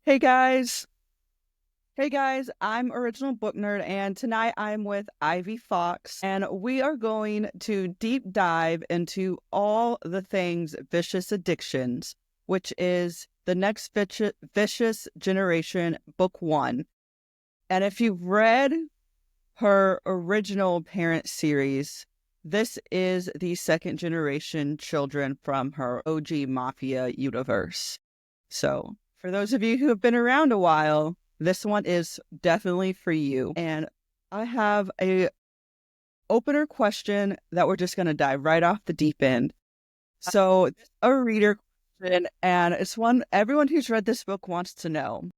Hey guys. Hey guys, I'm Original Book Nerd, and tonight I'm with Ivy Fox, and we are going to deep dive into all the things vicious addictions, which is the next vicious generation, book one. And if you've read her original parent series, this is the second generation children from her OG Mafia universe. So, for those of you who have been around a while, this one is definitely for you. And I have a opener question that we're just going to dive right off the deep end. So, a reader question, and it's one everyone who's read this book wants to know.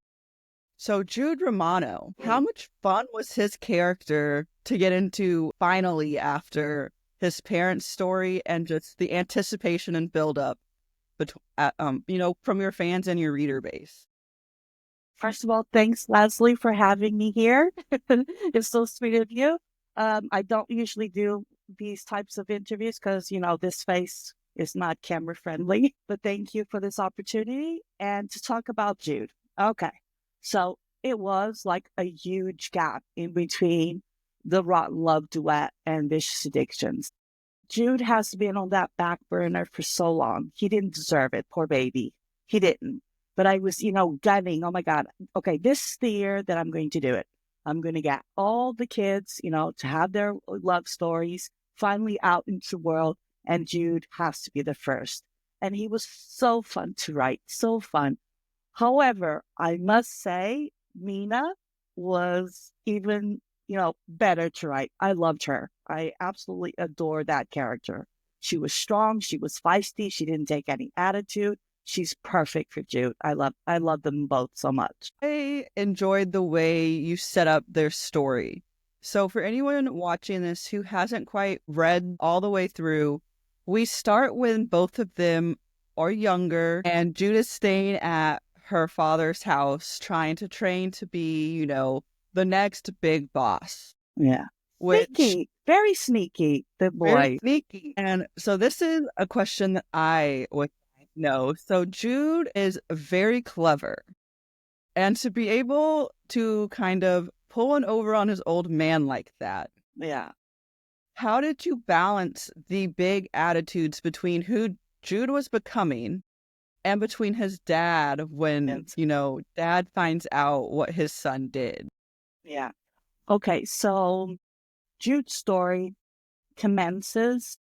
So, Jude Romano, how much fun was his character to get into finally after his parents' story and just the anticipation and build-up, from your fans and your reader base? First of all, thanks, Leslie, for having me here. It's so sweet of you. I don't usually do these types of interviews because, this face is not camera friendly, but thank you for this opportunity and to talk about Jude. Okay. So it was like a huge gap in between the Rotten Love duet and Vicious Addictions. Jude has been on that back burner for so long. He didn't deserve it. Poor baby. He didn't. But I was, gunning. Oh my God. Okay, this is the year that I'm going to do it. I'm going to get all the kids, to have their love stories finally out into the world. And Jude has to be the first. And he was so fun to write. So fun. However, I must say, Mina was even, better to write. I loved her. I absolutely adore that character. She was strong. She was feisty. She didn't take any attitude. She's perfect for Jude. I love them both so much. I enjoyed the way you set up their story. So for anyone watching this who hasn't quite read all the way through, we start when both of them are younger and Jude is staying at her father's house trying to train to be, the next big boss. Yeah. Which Sneaky, very sneaky, the very boy. sneaky. And so this is a question that I would know. So Jude is very clever. And to be able to kind of pull one over on his old man like that, Yeah. how did you balance the big attitudes between who Jude was becoming and between his dad when, It's, dad finds out what his son did? yeah. Okay. So Jude's story commences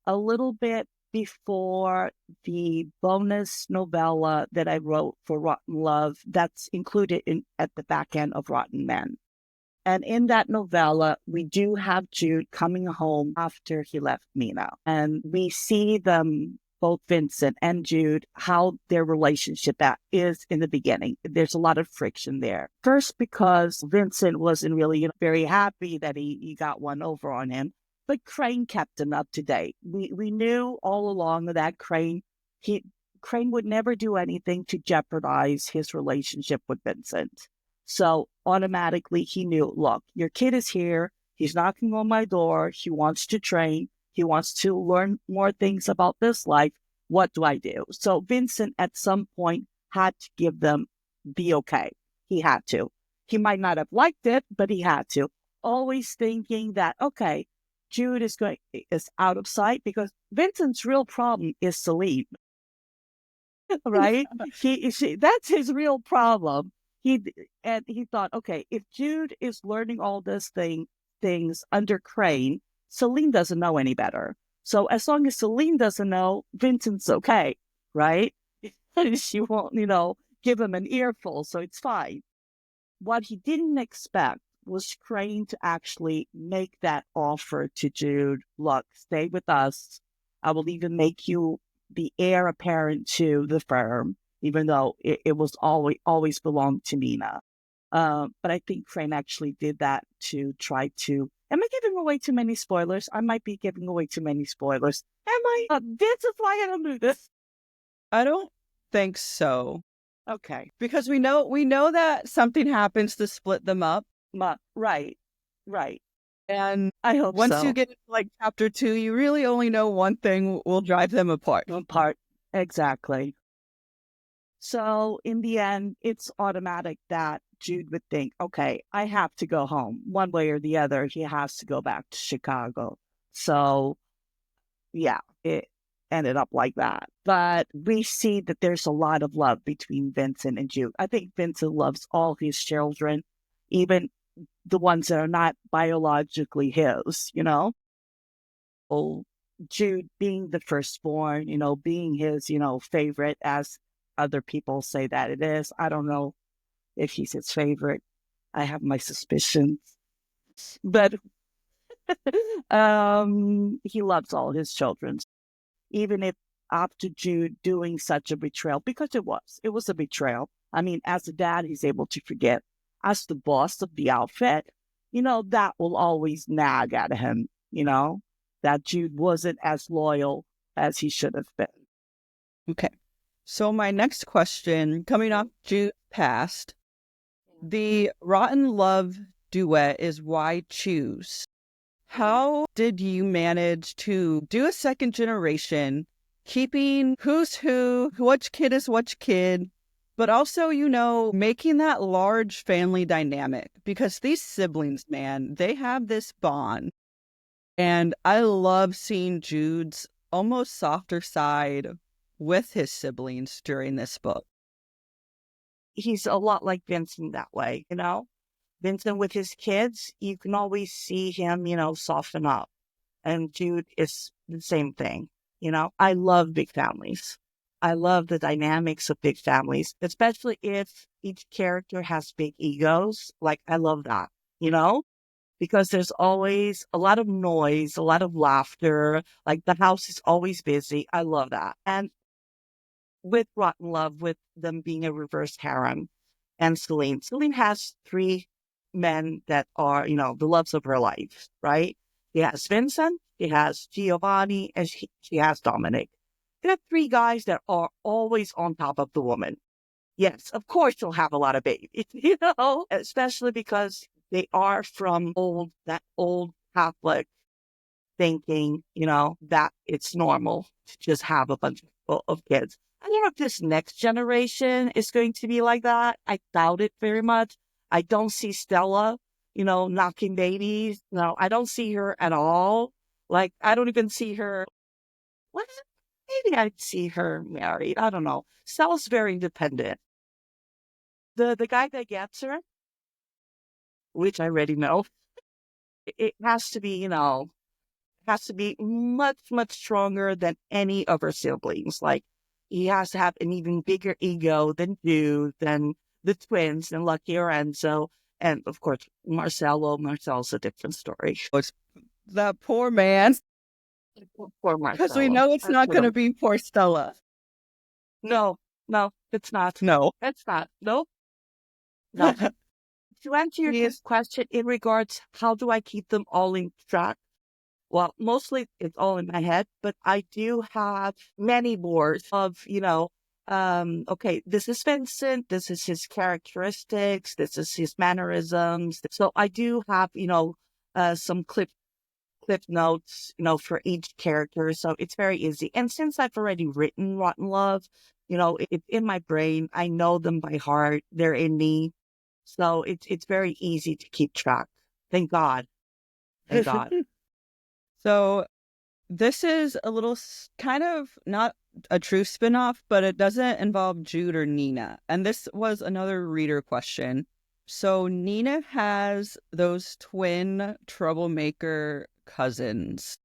a little bit before the bonus novella that I wrote for Rotten Love that's included at the back end of Rotten Men. And in that novella, we do have Jude coming home after he left Mina. And we see them, both Vincent and Jude, how their relationship that is in the beginning. There's a lot of friction there. First, because Vincent wasn't really very happy that he got one over on him. But Crane kept him up to date. We knew all along that Crane would never do anything to jeopardize his relationship with Vincent. So automatically he knew, look, your kid is here. He's knocking on my door. He wants to train. He wants to learn more things about this life. What do I do? So Vincent at some point had to give them the okay. He had to. He might not have liked it, but he had to. Always thinking that, okay, Jude is out of sight because Vincent's real problem is Celine, right? That's his real problem. He thought, okay, if Jude is learning all things under Crane, Celine doesn't know any better. So as long as Celine doesn't know, Vincent's okay, right? She won't, give him an earful, so it's fine. What he didn't expect was Crane to actually make that offer to Jude. Look, stay with us. I will even make you the heir apparent to the firm, even though it was always belonged to Mina. But I think Crane actually did that to try to. Am I giving away too many spoilers? I might be giving away too many spoilers. Am I? This is why I don't do this. I don't think so. Okay. Because we know that something happens to split them up. Right. Right. And I hope once you so. get into like chapter 2, you really only know one thing will drive them apart. One part. Exactly. So in the end, it's automatic that Jude would think, okay, I have to go home. One way or the other, he has to go back to Chicago. So yeah, it ended up like that. But we see that there's a lot of love between Vincent and Jude. I think Vincent loves all his children, even the ones that are not biologically his, you know? Oh, Jude being the firstborn, being his, favorite, as other people say that it is. I don't know if he's his favorite. I have my suspicions. But he loves all his children. Even if after Jude doing such a betrayal, because it was a betrayal. I mean, as a dad, he's able to forget. As the boss of the outfit, that will always nag at him, that Jude wasn't as loyal as he should have been. Okay. So my next question, coming off Jude's past, the Rotten Love duet is Why Choose? How did you manage to do a second generation, keeping who's who, which kid is which kid, but also, making that large family dynamic? Because these siblings, man, they have this bond. And I love seeing Jude's almost softer side with his siblings during this book. He's a lot like Vincent that way, Vincent with his kids, you can always see him, soften up. And Jude is the same thing. I love big families. I love the dynamics of big families, especially if each character has big egos. Like, I love that, because there's always a lot of noise, a lot of laughter. Like, the house is always busy. I love that. And with Rotten Love, with them being a reverse harem, and Celine has three men that are, the loves of her life, right? She has Vincent, she has Giovanni, and she has Dominic. There are three guys that are always on top of the woman. Yes, of course she'll have a lot of babies, especially because they are from that old Catholic thinking, that it's normal to just have a bunch of kids. I don't know if this next generation is going to be like that. I doubt it very much. I don't see Stella, knocking babies. No, I don't see her at all. Like, I don't even see her. What? Maybe I'd see her married. I don't know. Stella's very independent. The guy that gets her, which I already know, it has to be, has to be much, much stronger than any of her siblings. Like, he has to have an even bigger ego than Jude, than the twins, and Lucky or Enzo. And of course, Marcel's a different story. It's that poor man. Poor Because we Marcelo. know it's not going to be poor Stella. No, it's not. No. It's not. No. To answer your question in regards, how do I keep them all in track? Well, mostly it's all in my head, but I do have many boards of, okay, this is Vincent, this is his characteristics, this is his mannerisms. So I do have, some clip notes, for each character. So it's very easy. And since I've already written Rotten Love, it's in my brain. I know them by heart. They're in me. So it's very easy to keep track. Thank God. Thank God. So this is a little kind of not a true spinoff, but it doesn't involve Jude or Nina. And this was another reader question. So Nina has those twin troublemaker cousins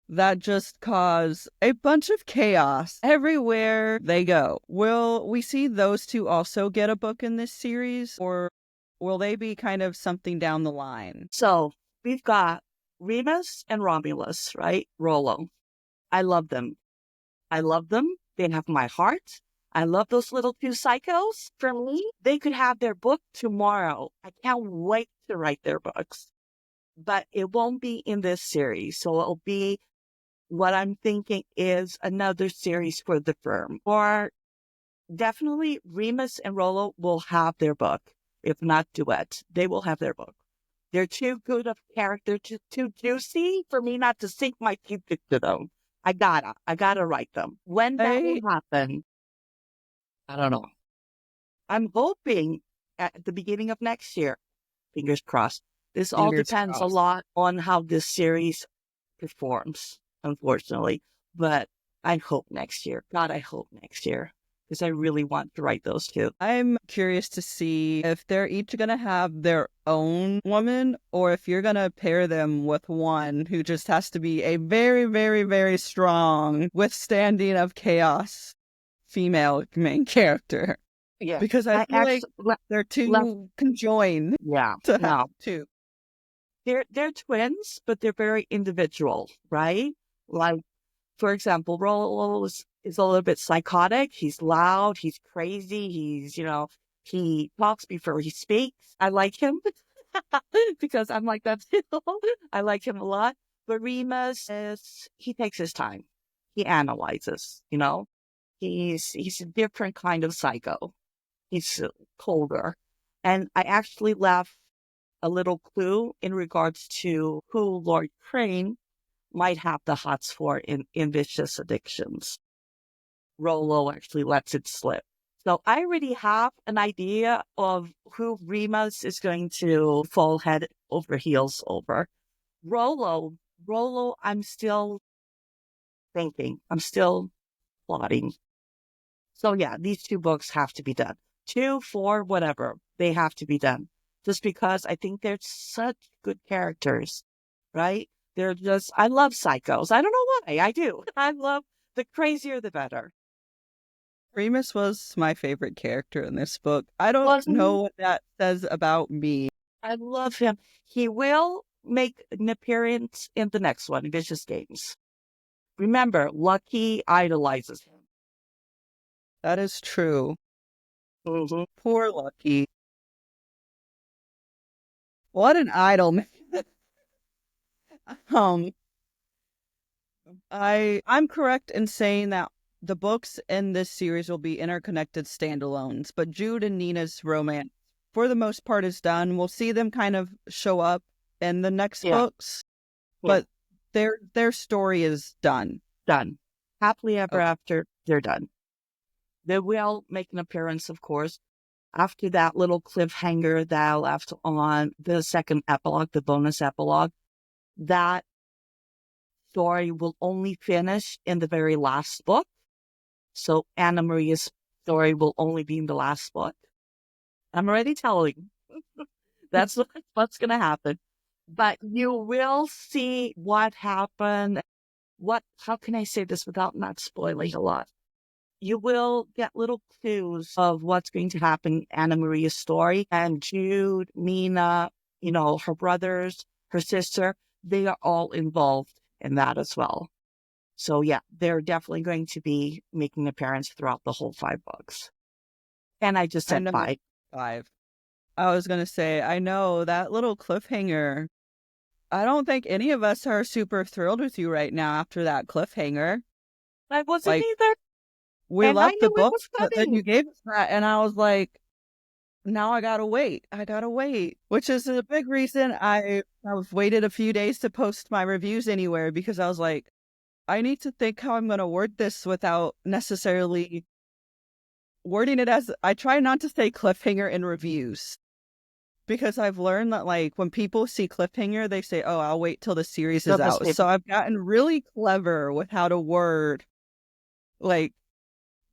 that just cause a bunch of chaos everywhere they go. Will we see those two also get a book in this series, or will they be kind of something down the line? So we've got Remus and Romulus, right? Rollo. I love them. They have my heart. I love those little two psychos. For me, they could have their book tomorrow. I can't wait to write their books. But it won't be in this series. So it'll be, what I'm thinking is another series for the firm. Or definitely Remus and Rollo will have their book. If not duet, they will have their book. They're too good of character, too juicy for me not to sink my teeth into them. I gotta write them. When that will happen, I don't know. I'm hoping at the beginning of next year. Fingers crossed. This all Fingers depends a crossed. lot on how this series performs, unfortunately. But I hope next year. God, I hope next year. Because I really want to write those two. I'm curious to see if they're each going to have their own woman or if you're going to pair them with one who just has to be a very, very, very strong withstanding of chaos female main character. Yeah. Because I I feel like actually they're left. too conjoined Yeah. to have No. two. They're twins, but they're very individual, right? Like, for example, Rollo is a little bit psychotic. He's loud. He's crazy. He talks before he speaks. I like him because I'm like that too. I like him a lot. But Remus he takes his time. He analyzes, he's a different kind of psycho. He's colder. And I actually left a little clue in regards to who Lord Crane might have the hots for in vicious addictions. Rollo actually lets it slip. So I already have an idea of who Remus is going to fall head over heels over. Rollo, I'm still thinking. I'm still plotting. So yeah, these two books have to be done. 2, 4, whatever. They have to be done. Just because I think they're such good characters, right? I love psychos. I don't know why. I do. I love the crazier the better. Remus was my favorite character in this book. I don't Wasn't he? know what that says about me. I love him. He will make an appearance in the next one, Vicious Games. Remember, Lucky idolizes him. That is true. Mm-hmm. Poor Lucky. What an idol. um, I'm correct in saying that the books in this series will be interconnected standalones, but Jude and Nina's romance, for the most part, is done. We'll see them kind of show up in the next Yeah. books, but their story is done. Done. Happily ever Okay. after, they're done. They will make an appearance, of course, after that little cliffhanger that I left on the second epilogue, the bonus epilogue. That story will only finish in the very last book. So Anna Maria's story will only be in the last book. I'm already telling you. That's what's going to happen. But you will see what happened. How can I say this without not spoiling a lot? You will get little clues of what's going to happen in Anna Maria's story. And Jude, Mina, her brothers, her sister, they are all involved in that as well. So yeah, they're definitely going to be making an appearance throughout the whole 5 books. And I just said 5. 5. I was going to say, I know that little cliffhanger. I don't think any of us are super thrilled with you right now after that cliffhanger. I wasn't Like, either. we And I loved the knew it book, was but then coming. you gave us that, and I was like, now I gotta wait. Which is a big reason I've waited a few days to post my reviews anywhere, because I was like, I need to think how I'm going to word this without necessarily wording it as, I try not to say cliffhanger in reviews, because I've learned that like when people see cliffhanger, they say, oh, I'll wait till the series is out. So I've gotten really clever with how to word like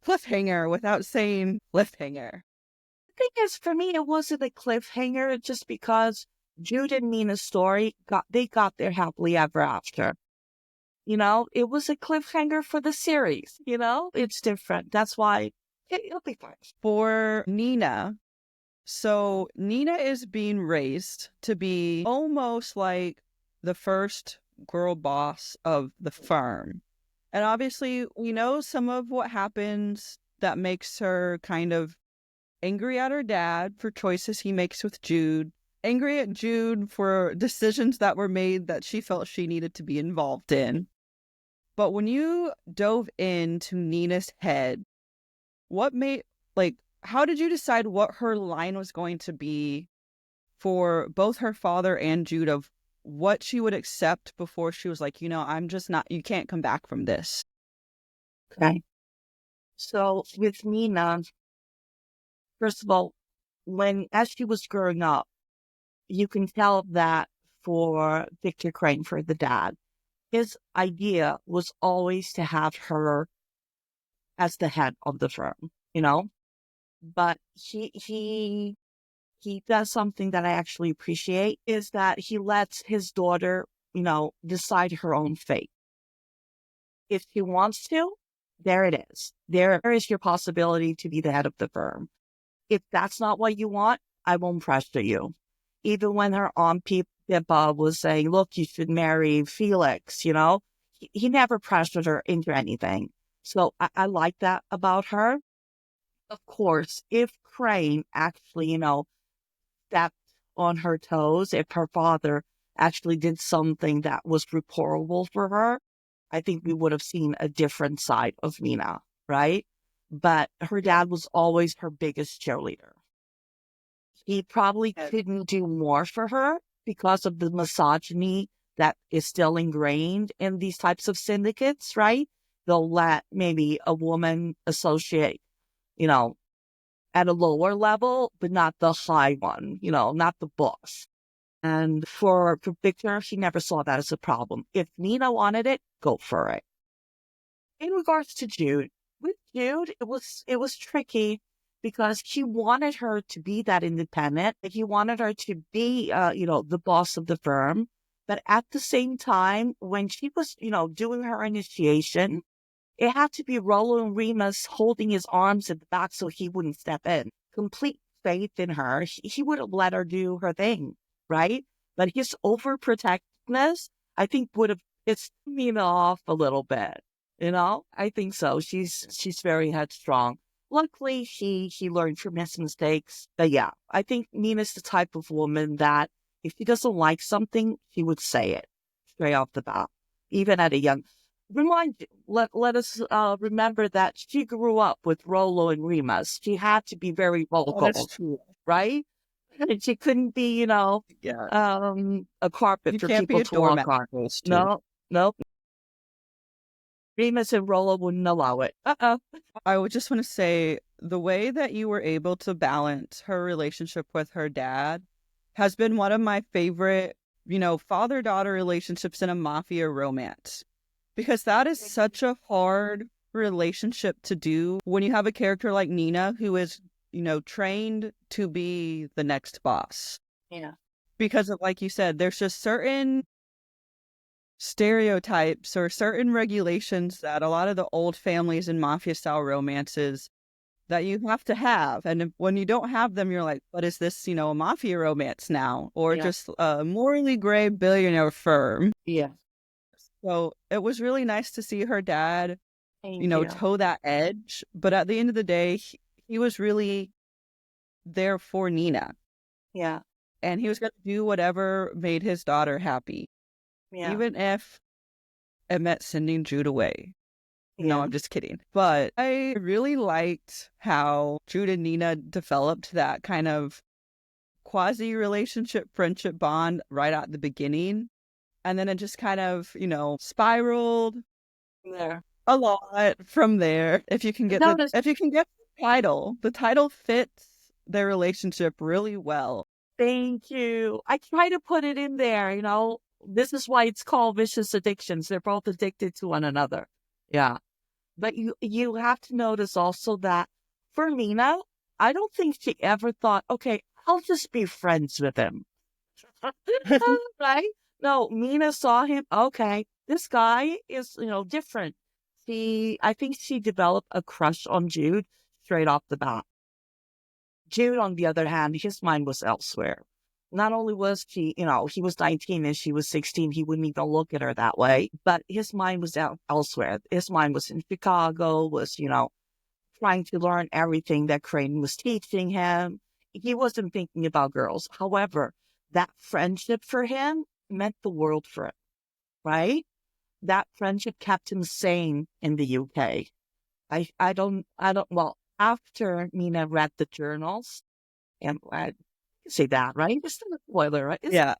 cliffhanger without saying cliffhanger. The thing is, for me, it wasn't a cliffhanger just because Jude and Mina's story got their happily ever after. It was a cliffhanger for the series. It's different. That's why it'll be fine. For Nina, so Nina is being raised to be almost like the first girl boss of the firm. And obviously, we know some of what happens that makes her kind of angry at her dad for choices he makes with Jude, angry at Jude for decisions that were made that she felt she needed to be involved in. But when you dove into Nina's head, how did you decide what her line was going to be for both her father and Jude, of what she would accept before she was like, I'm just not, you can't come back from this? Okay. So with Nina, First of all, as she was growing up, you can tell that for Victor Crane, for the dad, his idea was always to have her as the head of the firm, but he does something that I actually appreciate, is that he lets his daughter, decide her own fate. If she wants to, there it is. There is your possibility to be the head of the firm. If that's not what you want, I won't pressure you. Even when her aunt Pippa was saying, look, you should marry Felix, he never pressured her into anything. So I like that about her. Of course, if Crane actually, stepped on her toes, if her father actually did something that was reportable for her, I think we would have seen a different side of Nina, right? But her dad was always her biggest cheerleader. He probably couldn't do more for her because of the misogyny that is still ingrained in these types of syndicates, right? They'll let maybe a woman associate, at a lower level, but not the high one, not the boss. And for Victor, she never saw that as a problem. If Nina wanted it, go for it. In regards to Jude, with Jude, it was tricky because he wanted her to be that independent. He wanted her to be, the boss of the firm. But at the same time, when she was, doing her initiation, it had to be Roland Remus holding his arms at the back so he wouldn't step in. Complete faith in her. He would have let her do her thing, right? But his overprotectiveness, I think, would have pissed Nina off a little bit. I think so. She's very headstrong. Luckily, she learned from his mistakes. But yeah, I think Nina's the type of woman that if she doesn't like something, she would say it straight off the bat, even at a young. Let us remember that she grew up with Rollo and Remus. She had to be very vocal, that's true. right? And she couldn't be, a carpet You for can't be people a to walk doormat. on. No. Remus and Rollo wouldn't allow it. I would just want to say the way that you were able to balance her relationship with her dad has been one of my favorite, father-daughter relationships in a mafia romance. Because that is such a hard relationship to do when you have a character like Nina who is, trained to be the next boss. Yeah. Because like you said, there's just certain stereotypes or certain regulations that a lot of the old families in mafia-style romances that you have to have. And when you don't have them, you're like, what is this, a mafia romance now? Or just a morally gray billionaire firm. Yeah. So it was really nice to see her dad, Thank you. toe that edge. But at the end of the day, he was really there for Nina. Yeah. And he was going to do whatever made his daughter happy. Yeah. Even if it meant sending Jude away. Yeah. No, I'm just kidding. But I really liked how Jude and Nina developed that kind of quasi-relationship, friendship bond right at the beginning. And then it just kind of, spiraled there a lot from there. If you can get the title fits their relationship really well. Thank you. I try to put it in there, This is why it's called vicious addictions. They're both addicted to one another. Yeah. But you have to notice also that for Nina, I don't think she ever thought, okay, I'll just be friends with him. Right? No, Nina saw him. Okay, this guy is, different. I think she developed a crush on Jude straight off the bat. Jude, on the other hand, his mind was elsewhere. Not only was he was 19 and she was 16, he wouldn't even look at her that way, but his mind was elsewhere. His mind was in Chicago, was, trying to learn everything that Crane was teaching him. He wasn't thinking about girls. However, that friendship for him meant the world for him, right? That friendship kept him sane in the UK. Well, after Nina read the journals, and I say that, right? It's not a spoiler, right? Yeah.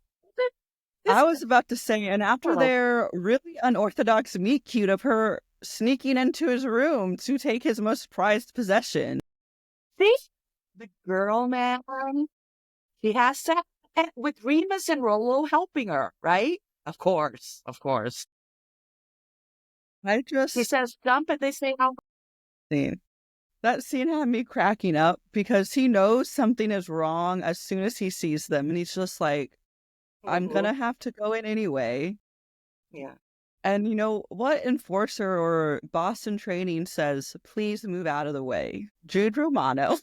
I was about to say, and after their really unorthodox meet cute of her sneaking into his room to take his most prized possession. See? the girl, man, she has to, with Remus and Rolo helping her, right? Of course, of course. I He just says, jump, and they say, how? scene. That scene had me cracking up because he knows something is wrong as soon as he sees them. And he's just like, I'm Mhm. gonna have to go in anyway. Yeah. And you know, what enforcer or boss in training says, please move out of the way? Jude Romano.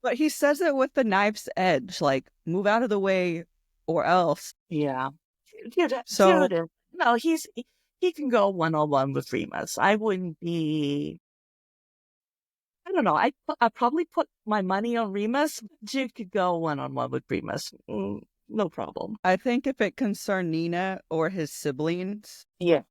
But he says it with the knife's edge, like, move out of the way or else. Yeah. Dude, So no, he can go one-on-one with Remus. I wouldn't be, I don't know. I probably put my money on Remus. Jude could go one-on-one with Remus. No problem. I think if it concerned Nina or his siblings, Yeah.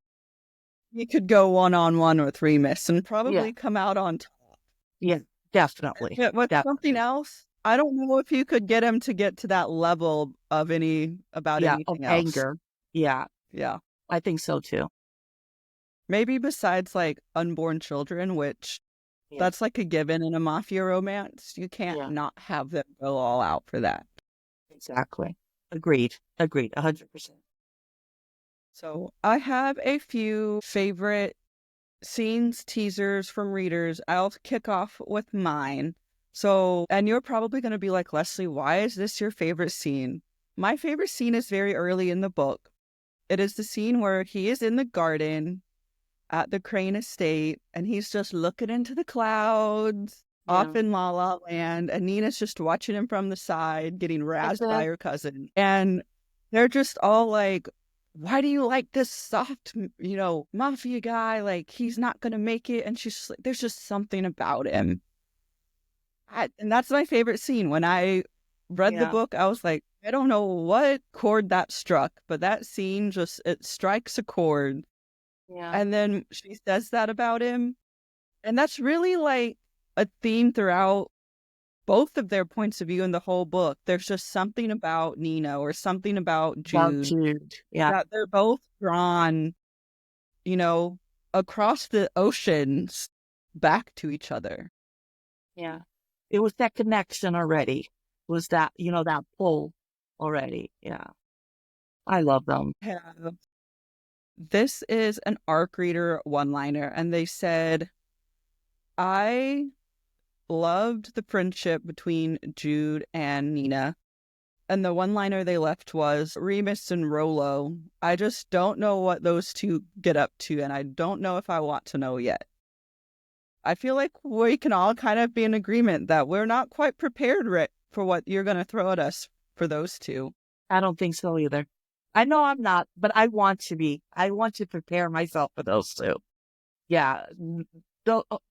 he could go one-on-one with Remus and Yeah. probably come out on top. Yeah. Definitely. But with something else, I don't know if you could get him to get to that level of Of anything else. anger. Yeah. Yeah. I think so too. Maybe besides like unborn children, which Yeah. that's like a given in a mafia romance. You can't Yeah. not have them go all out for that. Exactly. Agreed. 100%. So I have a few favorite scenes, teasers from readers. I'll kick off with mine. So, and you're probably going to be like, Leslie, why is this your favorite scene? My favorite scene is very early in the book. It is the scene where he is in the garden at the Crane estate and he's just looking into the clouds off in La La Land, and Nina's just watching him from the side getting razzed by her cousin. And they're just all like, why do you like this soft, mafia guy? Like, he's not going to make it. And she's just like, there's just something about him. And that's my favorite scene. When I read the book, I was like, I don't know what chord that struck, but that scene it strikes a chord. Yeah. And then she says that about him. And that's really like a theme throughout both of their points of view in the whole book. There's just something about Nina or something about Jude. Yeah. That they're both drawn, across the oceans back to each other. Yeah. It was that connection already. It was that, that pull already. Yeah. I love them. Yeah. This is an ARC reader one-liner, and they said, I loved the friendship between Jude and Nina. And the one-liner they left was, Remus and Rolo, I just don't know what those two get up to, and I don't know if I want to know yet. I feel like we can all kind of be in agreement that we're not quite prepared, Rick, for what you're going to throw at us for those two. I don't think so either. I know I'm not, but I want to be. I want to prepare myself for those two. Yeah.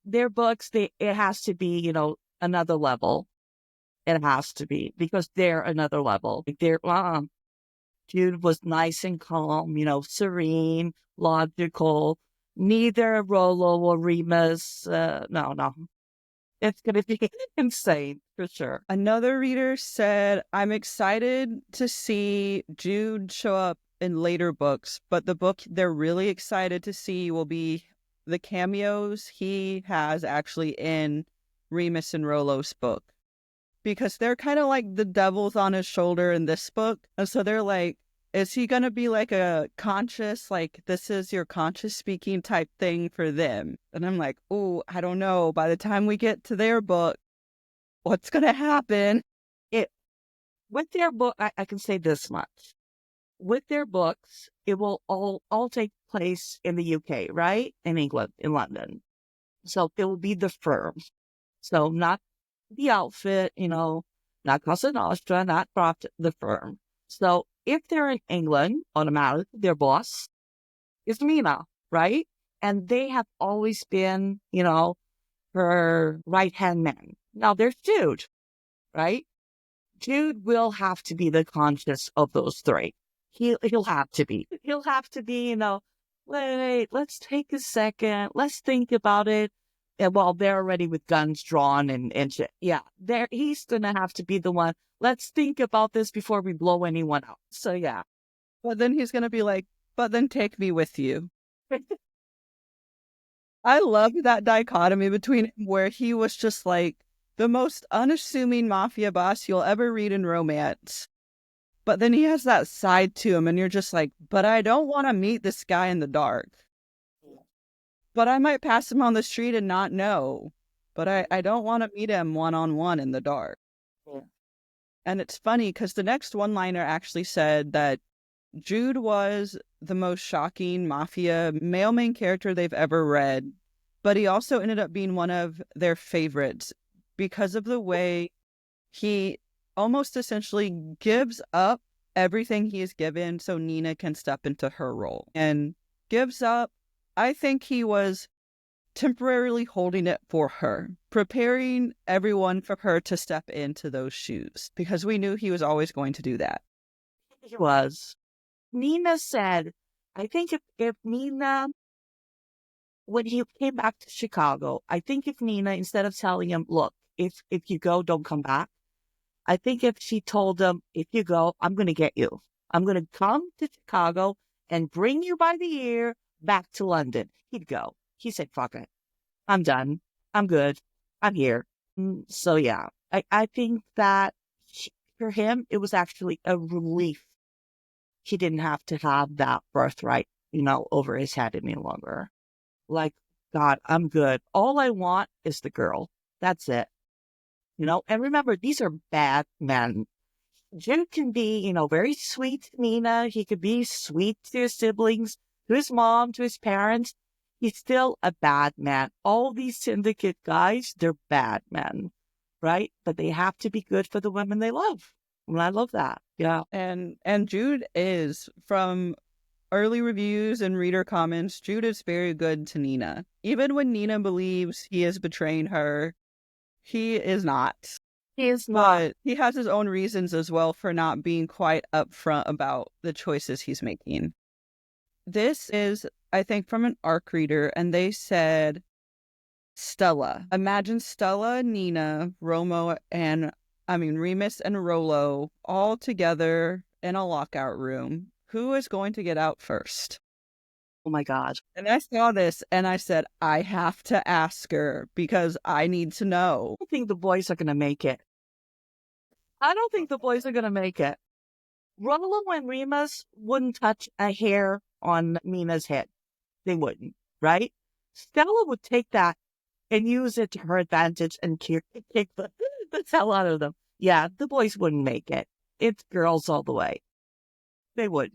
Their books, it has to be, another level. It has to be, because they're another level. Jude was nice and calm, serene, logical. Neither Rolo or Remus, no. It's going to be insane, for sure. Another reader said, I'm excited to see Jude show up in later books, but the book they're really excited to see will be the cameos he has actually in Remus and Rolo's book. Because they're kind of like the devil's on his shoulder in this book. And so they're like, is he going to be like a conscious, like, this is your conscious speaking type thing for them? And I'm like, oh, I don't know. By the time we get to their book, what's going to happen? With their book, I can say this much. With their books, it will all take place in the UK, right? In England, in London. So it will be the firm. So not the outfit, not Casa Nostra, not Croft, the firm. So if they're in England, automatically their boss is Mina, right? And they have always been, her right-hand man. Now there's Jude, right? Jude will have to be the conscious of those three. He'll have to be. He'll have to be, wait, let's take a second. Let's think about it. And while they're already with guns drawn and shit. Yeah, he's going to have to be the one. Let's think about this before we blow anyone out. So, yeah. But then he's going to be like, but then take me with you. I love that dichotomy between him where he was just like the most unassuming mafia boss you'll ever read in romance. But then he has that side to him, and you're just like, but I don't want to meet this guy in the dark. But I might pass him on the street and not know. But I don't want to meet him one-on-one in the dark. Yeah. And it's funny because the next one-liner actually said that Jude was the most shocking mafia male main character they've ever read, but he also ended up being one of their favorites because of the way he almost essentially gives up everything he is given so Nina can step into her role. And gives up, I think he was temporarily holding it for her, preparing everyone for her to step into those shoes, because we knew he was always going to do that. He was. Nina said, I think if Nina, when he came back to Chicago, I think if Nina, instead of telling him, look, if you go, don't come back, I think if she told him, if you go, I'm going to get you. I'm going to come to Chicago and bring you by the ear back to London, he'd go. He said, fuck it. I'm done. I'm good. I'm here. So yeah, I think that for him, it was actually a relief. He didn't have to have that birthright, over his head any longer. Like, God, I'm good. All I want is the girl. That's it. And remember, these are bad men. Jim can be, very sweet to Nina. He could be sweet to his siblings, to his mom, to his parents. He's still a bad man. All these syndicate guys, they're bad men, right? But they have to be good for the women they love. And I love that. Yeah. And Jude is, from early reviews and reader comments, Jude is very good to Nina. Even when Nina believes he is betraying her, he is not. He is not. But he has his own reasons as well for not being quite upfront about the choices he's making. This is, I think, from an ARC reader, and they said, Stella. Imagine Stella, Nina, Remus and Rollo all together in a lockout room. Who is going to get out first? Oh my God. And I saw this and I said, I have to ask her because I need to know. I don't think the boys are going to make it. Rollo and Remus wouldn't touch a hair on Nina's head. They wouldn't, right? Stella would take that and use it to her advantage and kick the hell out of them. Yeah, the boys wouldn't make it. It's girls all the way. They would.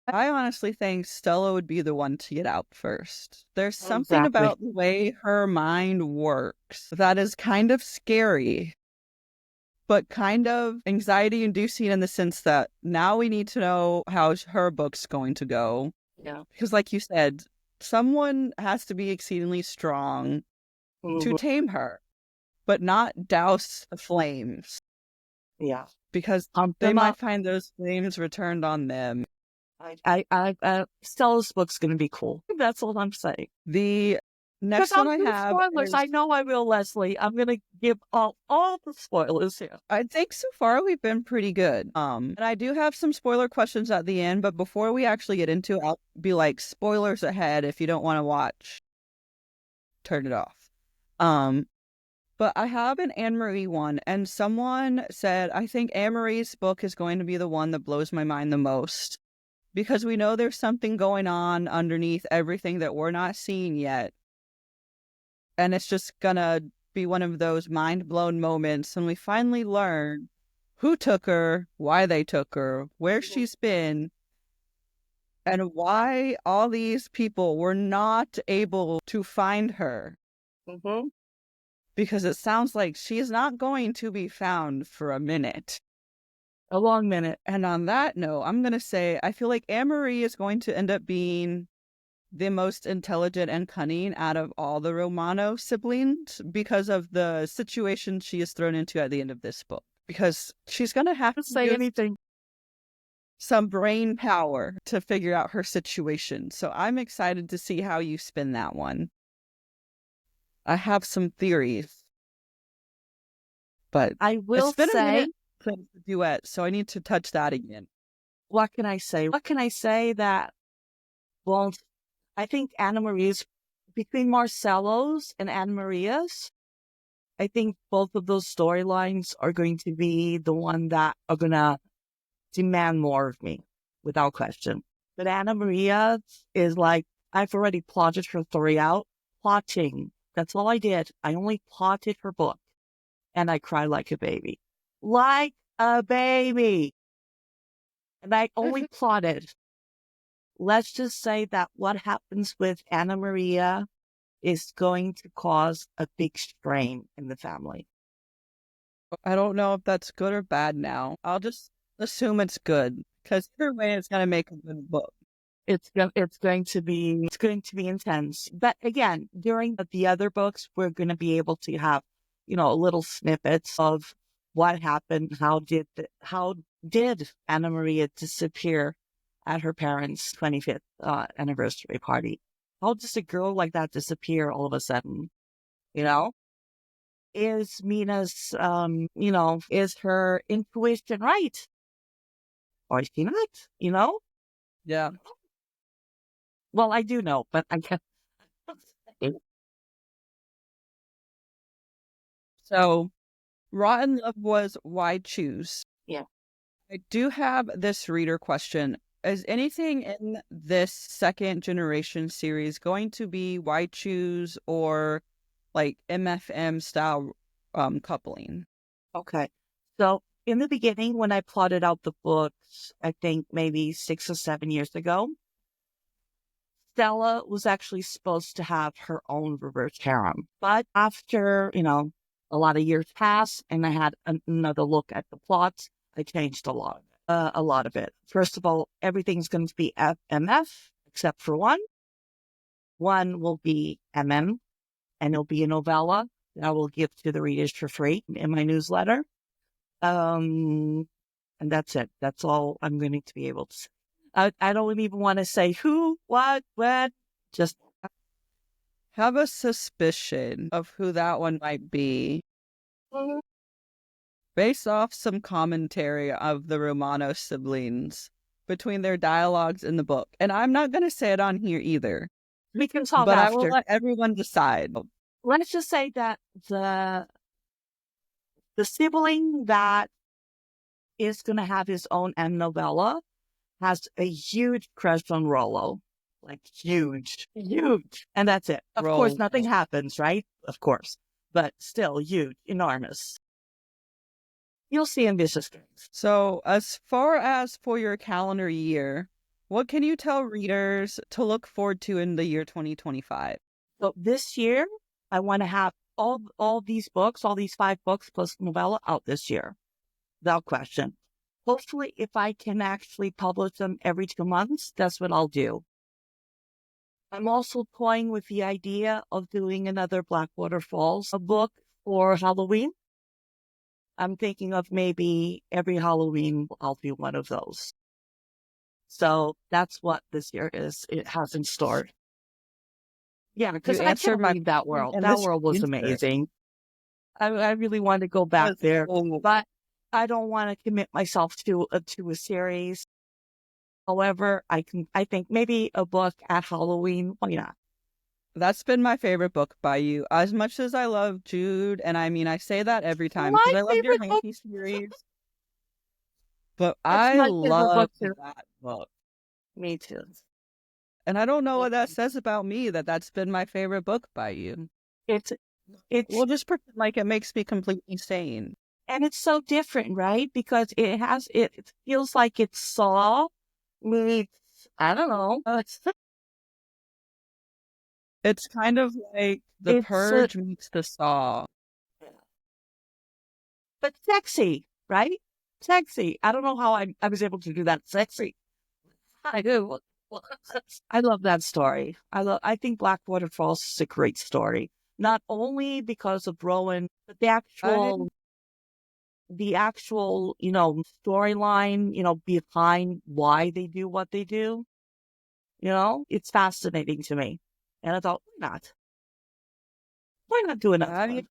I honestly think Stella would be the one to get out first. There's something about the way her mind works that is kind of scary, but kind of anxiety-inducing in the sense that now we need to know how her book's going to go. Yeah. Because like you said, someone has to be exceedingly strong to tame her, but not douse the flames. Yeah. Because they might find those flames returned on them. Stella's book's going to be cool. That's all I'm saying. The next one I have spoilers. I know I will, Leslie. I'm going to give all the spoilers here. I think so far we've been pretty good. And I do have some spoiler questions at the end, but before we actually get into it, I'll be like, spoilers ahead. If you don't want to watch, turn it off. But I have an Anne-Marie one, and someone said, I think Anne-Marie's book is going to be the one that blows my mind the most. Because we know there's something going on underneath everything that we're not seeing yet. And it's just gonna be one of those mind-blown moments when we finally learn who took her, why they took her, where she's been, and why all these people were not able to find her. Mm-hmm. Because it sounds like she's not going to be found for a minute. A long minute. And on that note, I'm going to say, I feel like Anne-Marie is going to end up being the most intelligent and cunning out of all the Romano siblings because of the situation she is thrown into at the end of this book. Because she's going to have to say anything. Some brain power to figure out her situation. So I'm excited to see how you spin that one. I have some theories. But I will say the duet, so I need to touch that again. What can I say? That won't... I think Anna Marie's, between Marcello's and Anna Maria's, I think both of those storylines are going to be the one that are going to demand more of me, without question. But Anna Maria is like, I've already plotted her story out. Plotting. That's all I did. I only plotted her book. And I cried like a baby. Like a baby. And I only plotted. Let's just say that what happens with Anna Maria is going to cause a big strain in the family. I don't know if that's good or bad now. I'll just assume it's good because either way, it's going to make a good book. It's going to be intense. But again, during the other books, we're going to be able to have, little snippets of what happened. How did Anna Maria disappear at her parents' 25th anniversary party? How does a girl like that disappear all of a sudden? Is Mina's, is her intuition right? Or is she not? Yeah. Well, I do know, but I can't. So, Rotten Love was why choose? Yeah. I do have this reader question. Is anything in this second generation series going to be why choose or like MFM style coupling? Okay. So in the beginning, when I plotted out the books, I think maybe 6 or 7 years ago, Stella was actually supposed to have her own reverse harem. But after, a lot of years passed and I had another look at the plots, I changed a lot of it. First of all, everything's going to be MF except for one. One will be MM, and it'll be a novella that I will give to the readers for free in my newsletter. And that's it. That's all I'm going to be able to say. I don't even want to say who, what, when, just have a suspicion of who that one might be. Based off some commentary of the Romano siblings between their dialogues in the book. And I'm not going to say it on here either. We can talk but after. I will let everyone decide. Let's just say that the sibling that is going to have his own M novella has a huge crush on Rollo. Like huge. And that's it. Of course, nothing happens, right? Of course. But still huge, enormous. You'll see ambitious things. So as far as for your calendar year, what can you tell readers to look forward to in the year 2025? So this year, I want to have all these books, all these 5 books plus novella out this year. Without question. Hopefully, if I can actually publish them every 2 months, that's what I'll do. I'm also toying with the idea of doing another Blackwater Falls, a book for Halloween. I'm thinking of maybe every Halloween I'll do one of those. So that's what this year it has in store. Yeah, because I can't leave that world. That world was amazing. I really want to go back there, but I don't want to commit myself to a series. However, I think maybe a book at Halloween. Why not? That's been my favorite book by you. As much as I love Jude, and I mean, I say that every time because I love your Hanky series. But I love that book. Me too. And I don't know what that says about me, that's been my favorite book by you. We'll just pretend like it makes me completely sane. And it's so different, right? Because it feels like it's Saw meets, I don't know. It's kind of like The Purge meets The Saw. But sexy, right? Sexy. I don't know how I was able to do that sexy. I do. I love that story. I think Blackwater Falls is a great story. Not only because of Rowan, but the actual, storyline, behind why they do what they do. It's fascinating to me. And I thought, why not? Why not do another one?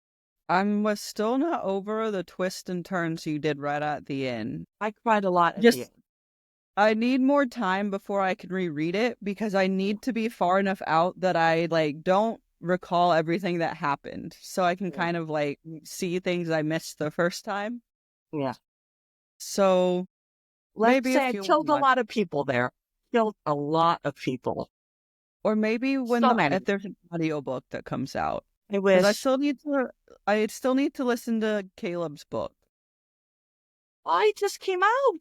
I'm still not over the twists and turns you did right at the end. I cried a lot at the end. I need more time before I can reread it because I need to be far enough out that I don't recall everything that happened, so I can Yeah. kind of like see things I missed the first time. Yeah. So Let's maybe a say I few more killed a months, lot of people there. Killed a lot of people. or maybe when So if many. there's an audiobook that comes out, I because wish. I still need to listen to Caleb's book. Oh, it just came out.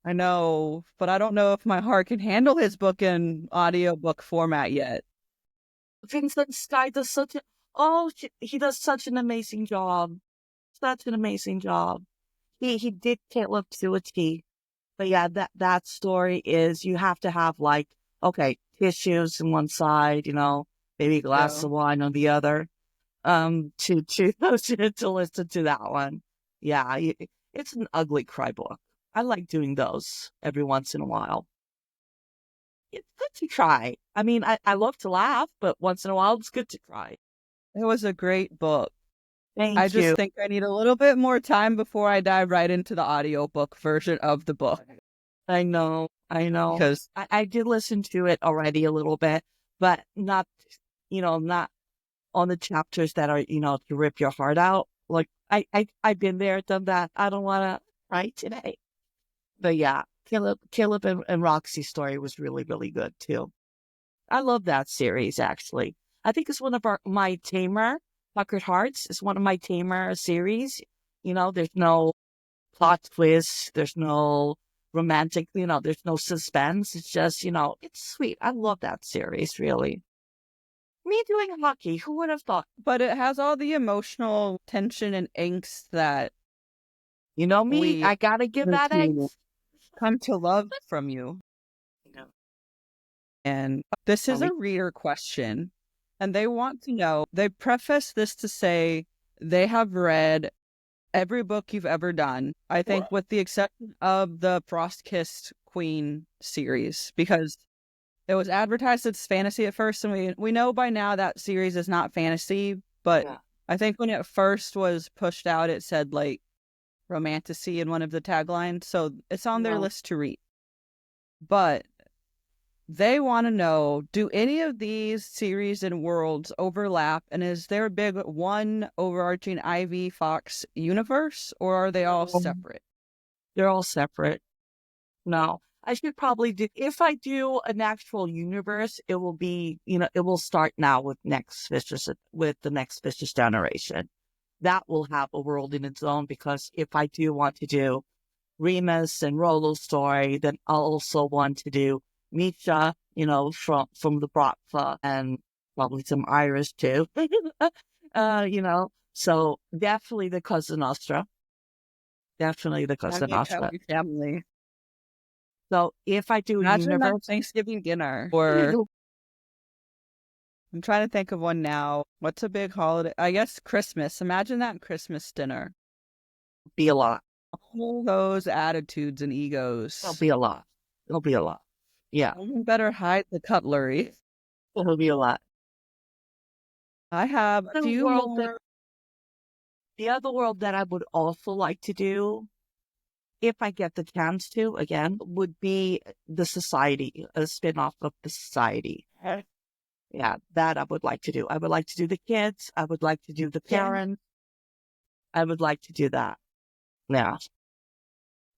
I know, but I don't know if my heart can handle his book in audiobook format yet. Vincent Sky does such a he does such an amazing job. Such an amazing job. He did Caleb to a T. But yeah, that story is you have to have like, okay, tissues on one side, maybe a glass Yeah. of wine on the other, to listen to that one. Yeah, it's an ugly cry book. I like doing those every once in a while. It's good to cry. I mean, I love to laugh, but once in a while it's good to cry. It was a great book. I Thank just you. think I need a little bit more time before I dive right into the audiobook version of the book. I know. Because I did listen to it already a little bit, but not, not on the chapters that are, to rip your heart out. Like I've been there, done that. I don't want to write today. But yeah, Caleb and Roxy's story was really, really good too. I love that series actually. I think it's one of my tamer. Puckered Hearts is one of my tamer series. There's no plot twist. There's no romantic, there's no suspense. It's just, it's sweet. I love that series, really. Me doing hockey, who would have thought? but it has all the emotional tension and angst that You know me, we I gotta give that eggs. come to love from you. No. And this is a reader question, and they want to know, they preface this to say they have read every book you've ever done, I think, with the exception of the Frost-Kissed Queen series, because it was advertised as fantasy at first, and we know by now that series is not fantasy, but Yeah. I think when it first was pushed out, it said, like, romantasy in one of the taglines, so it's on their list to read. But they want to know, do any of these series and worlds overlap, and is there a big one overarching Ivy Fox universe, or are they all separate? They're all separate. No, I should probably do, if I do an actual universe, it will be, it will start now with the next Vicious generation. That will have a world in its own, because if I do want to do Remus and Rollo's story, then I'll also want to do Misha, from the Bratva, and probably some Irish too. So definitely the Cousin Nostra. Definitely the Cousin Nostra. Family. So if I do a Imagine that universe, Thanksgiving dinner, or I'm trying to think of one now. What's a big holiday? I guess Christmas. Imagine that Christmas dinner. be a lot. All those attitudes and It'll egos. be a lot. It'll be a lot. Yeah, Someone better hide the cutlery. it'll be a lot. I have a few more. The other world that I would also like to do, if I get the chance to, again, would be the Society, a spin-off of the Society. Yeah, that I would like to do. I would like to do the kids. I would like to do the parents. I would like to do that. Yeah.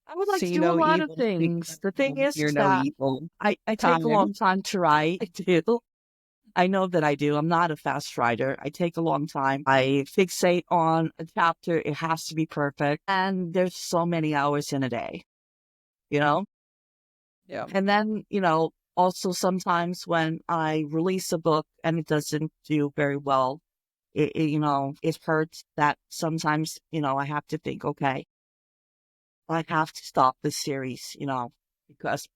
I would like to do a lot of things. The thing is that I take a long time to write. I do. I know that I do. I'm not a fast writer. I take a long time. I fixate on a chapter. It has to be perfect. And there's so many hours in a day, Yeah. And then, also sometimes when I release a book and it doesn't do very well, it hurts that sometimes, I have to think, okay, I have to stop this series, because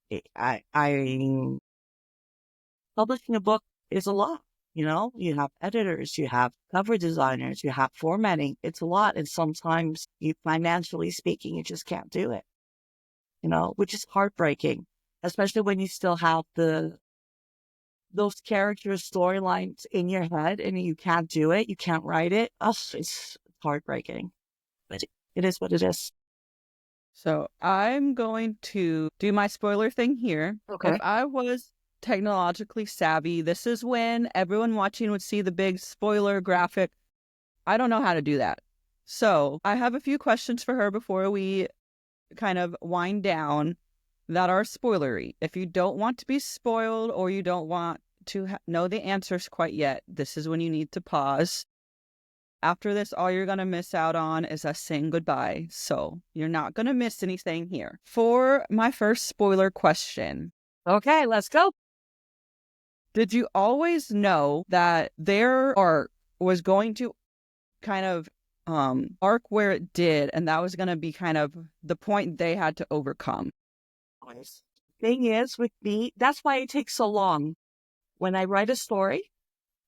publishing a book is a lot. You have editors, you have cover designers, you have formatting. It's a lot. And sometimes financially speaking, you just can't do it, which is heartbreaking, especially when you still have those characters' storylines in your head and you can't do it. You can't write it. Oh, it's heartbreaking, but it is what it is. So I'm going to do my spoiler thing here. Okay. If I was technologically savvy. This is when everyone watching would see the big spoiler graphic. I don't know how to do that. So I have a few questions for her before we kind of wind down that are spoilery. If you don't want to be spoiled or you don't want to know the answers quite yet, this is when you need to pause. After this, all you're going to miss out on is us saying goodbye. So you're not going to miss anything here. For my first spoiler question. Okay, let's go. Did you always know that their arc was going to kind of arc where it did, and that was going to be kind of the point they had to overcome? Thing is, with me, that's why it takes so long. When I write a story,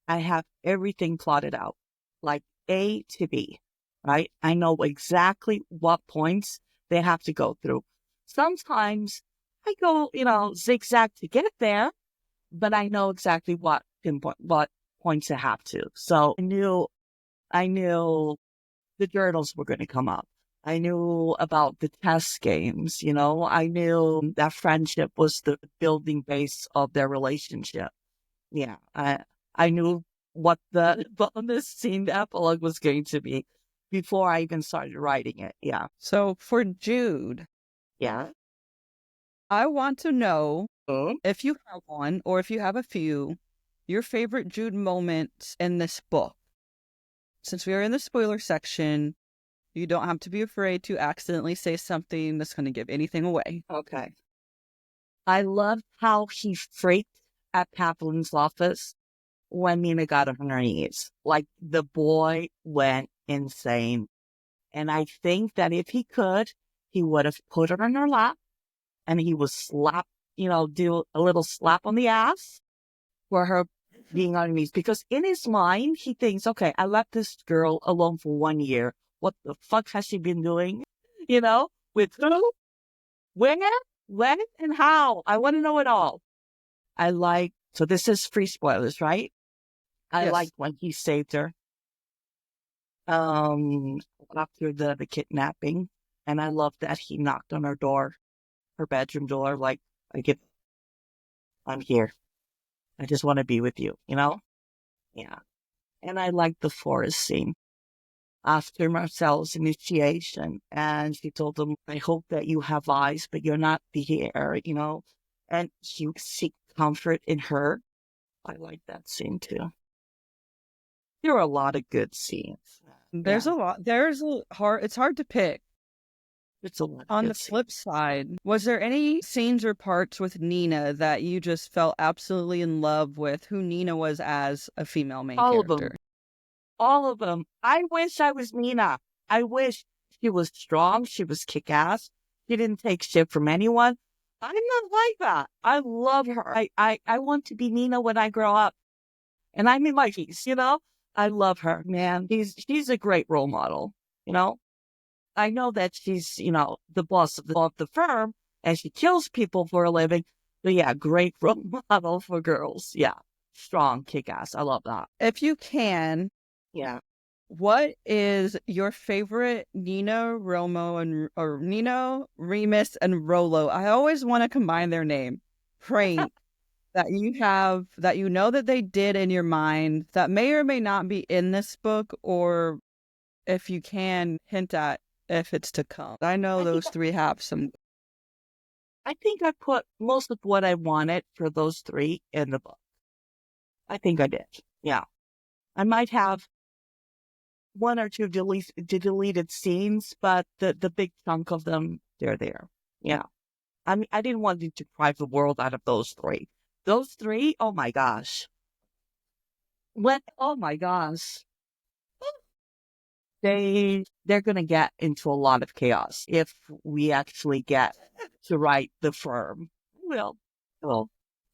I have everything plotted out, like A to B, right? I know exactly what points they have to go through. Sometimes I go, zigzag to get there, but I know exactly what points I have to. So I knew the journals were going to come up. I knew about the test games, I knew that friendship was the building base of their relationship. Yeah, I knew what the bonus scene epilogue was going to be before I even started writing it. Yeah. So for Jude, Yeah. I want to know if you have one or if you have a few, your favorite Jude moments in this book. Since we are in the spoiler section, you don't have to be afraid to accidentally say something that's going to give anything away. Okay. I love how he freaked at Kaplan's office when Nina got on her knees. Like, the boy went insane. And I think that if he could, he would have put her in her lap and he would slap, do a little slap on the ass for her being on her knees. Because in his mind, he thinks, okay, I left this girl alone for 1 year. What the fuck has she been doing? With who? Where? When? And how? I want to know it all. So this is free spoilers, right? I Yes. liked when he saved her. After the kidnapping. And I love that he knocked on her door, her bedroom door, like, I'm here. I just want to be with you, Yeah. And I like the forest scene after Marcel's initiation. And she told him, I hope that you have eyes, but you're not the air, And he seek comfort in her. I like that scene too. There are a lot of good scenes. There's a lot. It's hard to pick. It's a lot. On the flip side, was there any scenes or parts with Nina that you just felt absolutely in love with who Nina was as a female main character? All of them. I wish I was Nina. I wish she was strong. She was kick-ass. She didn't take shit from anyone. I'm not like that. I love her. I want to be Nina when I grow up. And I'm in my piece, I love her, man. She's a great role model, I know that she's, the boss of the firm and she kills people for a living. But yeah, great role model for girls. Yeah. Strong, kick-ass. I love that. If you can, yeah. What is your favorite Nina, Nina, Remus, and Rolo? I always want to combine their name. Prank that you have that you know that they did in your mind that may or may not be in this book, or if you can hint at if it's to come. I know those three have some. I think I put most of what I wanted for those three in the book. I think I did. Yeah. I might have one or two deleted scenes, but the big chunk of them, they're there. Yeah. I mean, I didn't want to deprive the world out of those three. Those three, oh my gosh. Oh my gosh. They're going to get into a lot of chaos if we actually get to write the firm. Well,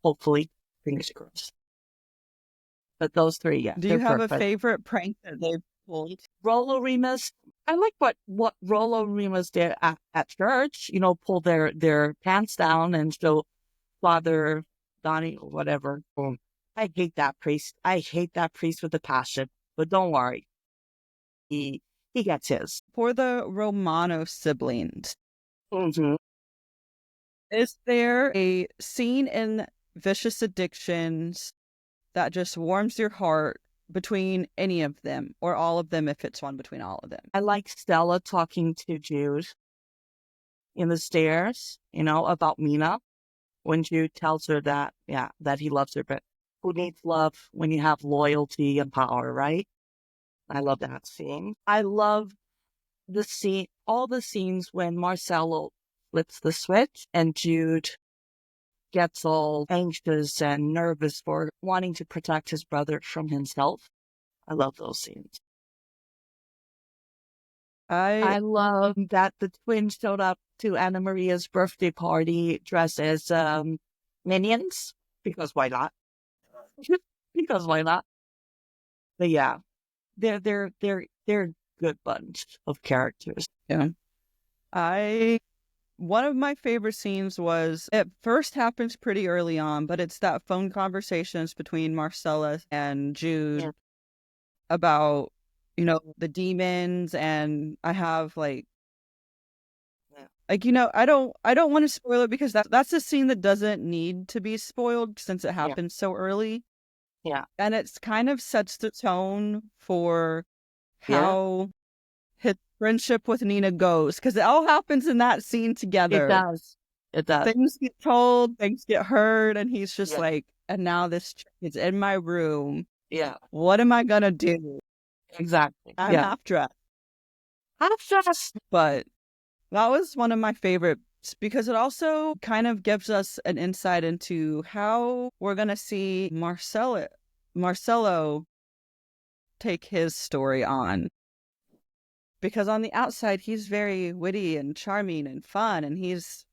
hopefully, fingers crossed. But those three, yeah. Do you have a favorite prank that they've pulled? Rolo Remus. I like what Rolo Remus did at church. Pull their pants down and show Father Donnie or whatever. I hate that priest. I hate that priest with a passion. But don't worry. He gets his. For the Romano siblings, Mm-hmm. is there a scene in vicious addictions that just warms your heart between any of them or all of them if it's one between all of them? I like Stella talking to Jude in the stairs, about Mina, when Jude tells her that, that he loves her, but who needs love when you have loyalty and power, right? I love that scene. I love all the scenes when Marcello flips the switch and Jude gets all anxious and nervous for wanting to protect his brother from himself. I love those scenes. I love that the twins showed up to Anna Maria's birthday party dressed as minions, because why not? Because why not? But yeah, they're a good bunch of characters. Yeah. One of my favorite scenes was, it first happens pretty early on, but it's that phone conversations between Marcella and Jude about, the demons, and I have I don't want to spoil it because that's a scene that doesn't need to be spoiled since it happens so early. Yeah. And it's kind of sets the tone for how his friendship with Nina goes, because it all happens in that scene together. It does. Things get told, things get heard, and he's just like, and now this chick is in my room. Yeah. What am I gonna do? Exactly. I'm half dressed. But that was one of my favorites because it also kind of gives us an insight into how we're gonna see Marcello take his story on. Because on the outside, he's very witty and charming and fun, and he's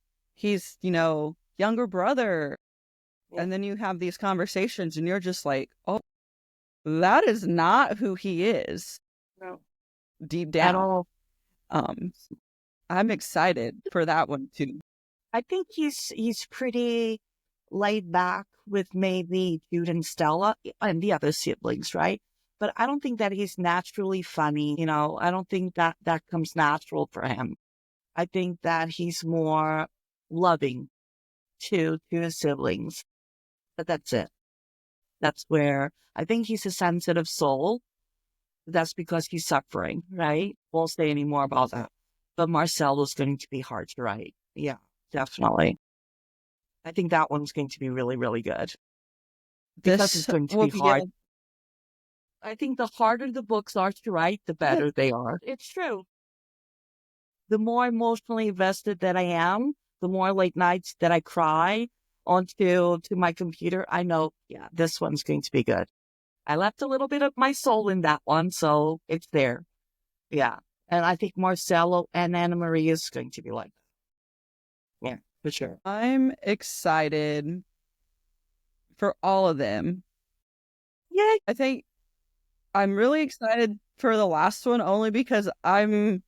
younger brother. Yeah. And then you have these conversations, and you're just like, oh, that is not who he is. No. Deep down. At all. I'm excited for that one, too. I think he's pretty laid back with maybe Jude and Stella and the other siblings, right? But I don't think that he's naturally funny. I don't think that comes natural for him. I think that he's more loving to his siblings. But that's it. That's where I think he's a sensitive soul. That's because he's suffering, right? Won't say any more about that. But Marcello's going to be hard to write. Yeah, definitely. I think that one's going to be really, really good. Because it's going to be hard. I think the harder the books are to write, the better they are. It's true. The more emotionally invested that I am, the more late nights that I cry onto my computer, I know, this one's going to be good. I left a little bit of my soul in that one, so it's there. Yeah. And I think Marcello and Anna Maria is going to be like that. Yeah, for sure. I'm excited for all of them. Yeah. I think I'm really excited for the last one only because I'm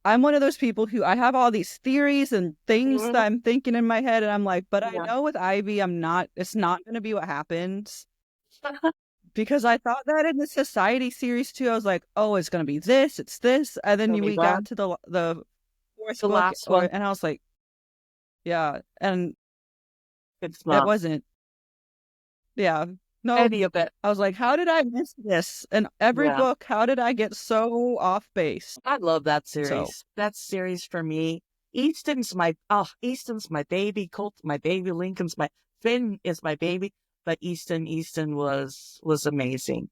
one of those people who I have all these theories and things that I'm thinking in my head, and I'm like, but I know with Ivy, it's not going to be what happens. Because I thought that in the Society series too, I was like, oh, it's going to be this, it's this. And then we got to the fourth book, last one. And I was like, yeah. And it wasn't. Yeah. No. Any of it. I was like, how did I miss this? And every book, how did I get so off base? I love that series. So, that series for me. Easton's my baby. Colt's my baby. Lincoln's Finn is my baby. But Easton was amazing.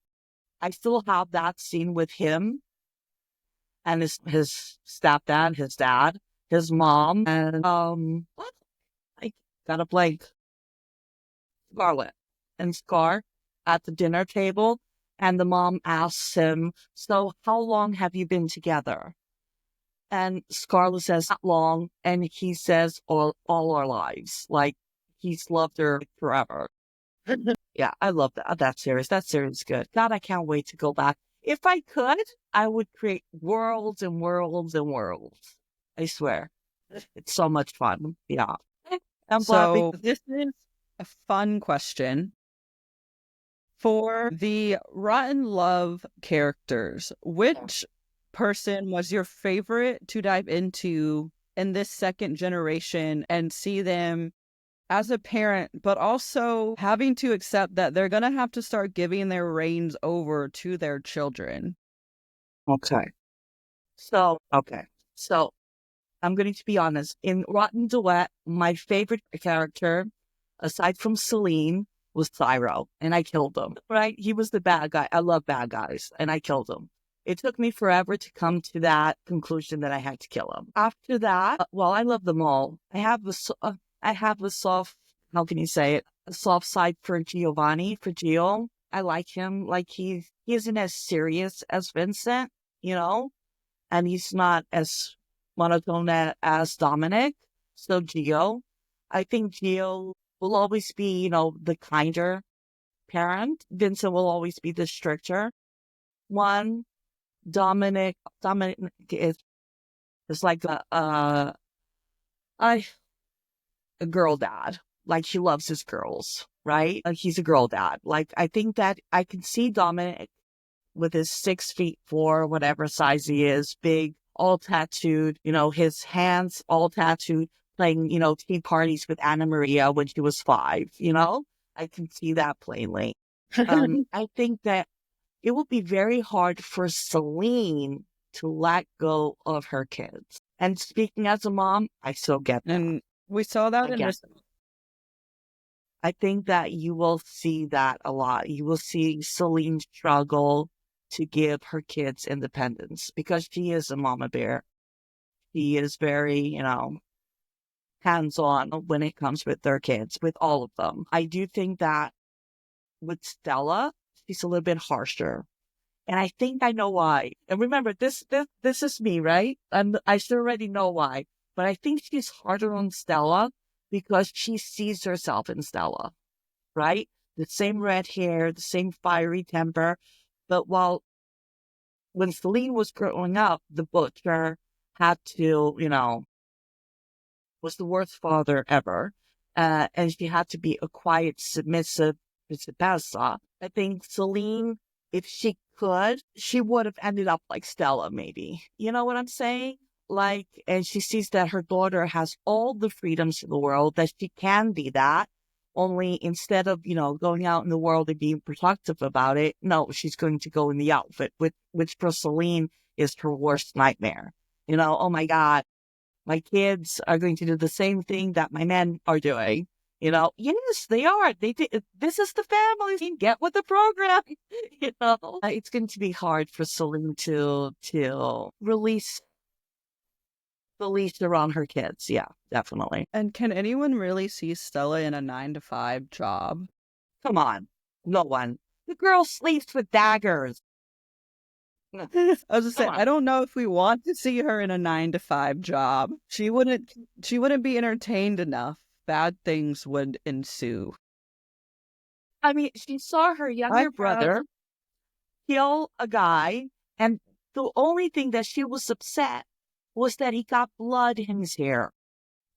I still have that scene with him and his stepdad, his dad, his mom, and I got a blank. Scarlett and Scar at the dinner table, and the mom asks him, so how long have you been together? And Scarlett says, not long, and he says, all our lives. Like, he's loved her forever. Yeah, I love that series. That series is good. God, I can't wait to go back. If I could, I would create worlds and worlds and worlds. I swear. It's so much fun. Yeah. So this is a fun question. For the Rotten Love characters, which person was your favorite to dive into in this second generation and see them as a parent, but also having to accept that they're going to have to start giving their reins over to their children. Okay. So I'm going to be honest. In Rotten Duet, my favorite character, aside from Celine, was Thyro, and I killed him. Right? He was the bad guy. I love bad guys, and I killed him. It took me forever to come to that conclusion that I had to kill him. After that, well, I love them all. I have a soft, how can you say it? A soft side for Giovanni, for Gio. I like him. Like he isn't as serious as Vincent, and he's not as monotone as Dominic. So Gio, I think Gio will always be, the kinder parent. Vincent will always be the stricter one. Dominic is like a girl dad. Like he loves his girls, right? Like he's a girl dad. Like I think that I can see Dominic with his 6'4", whatever size he is, big, all tattooed, his hands all tattooed, playing, tea parties with Anna Maria when she was 5, I can see that plainly. I think that it will be very hard for Celine to let go of her kids. And speaking as a mom, I still get that. And we saw that in this. I think that you will see that a lot. You will see Celine struggle to give her kids independence because she is a mama bear. She is very, hands-on when it comes with their kids, with all of them. I do think that with Stella, she's a little bit harsher. And I think I know why. And remember, this is me, right? I still already know why. But I think she's harder on Stella because she sees herself in Stella, right? The same red hair, the same fiery temper. But when Celine was growing up, the butcher had to, was the worst father ever. And she had to be a quiet, submissive principessa. I think Celine, if she could, she would have ended up like Stella, maybe. You know what I'm saying? And she sees that her daughter has all the freedoms in the world, that she can be that. Only instead of, going out in the world and being productive about it, no, she's going to go in the outfit, which for Celine is her worst nightmare. Oh my God, my kids are going to do the same thing that my men are doing. Yes, they are. This is the family. Get with the program. It's going to be hard for Celine to release the leash around her kids. Yeah, definitely. And can anyone really see Stella in a 9-to-5 job? Come on. No one. The girl sleeps with daggers. I was just saying, I don't know if we want to see her in a 9-to-5 job. She wouldn't be entertained enough. Bad things would ensue. I mean, she saw her younger brother kill a guy, and the only thing that she was upset was that he got blood in his hair.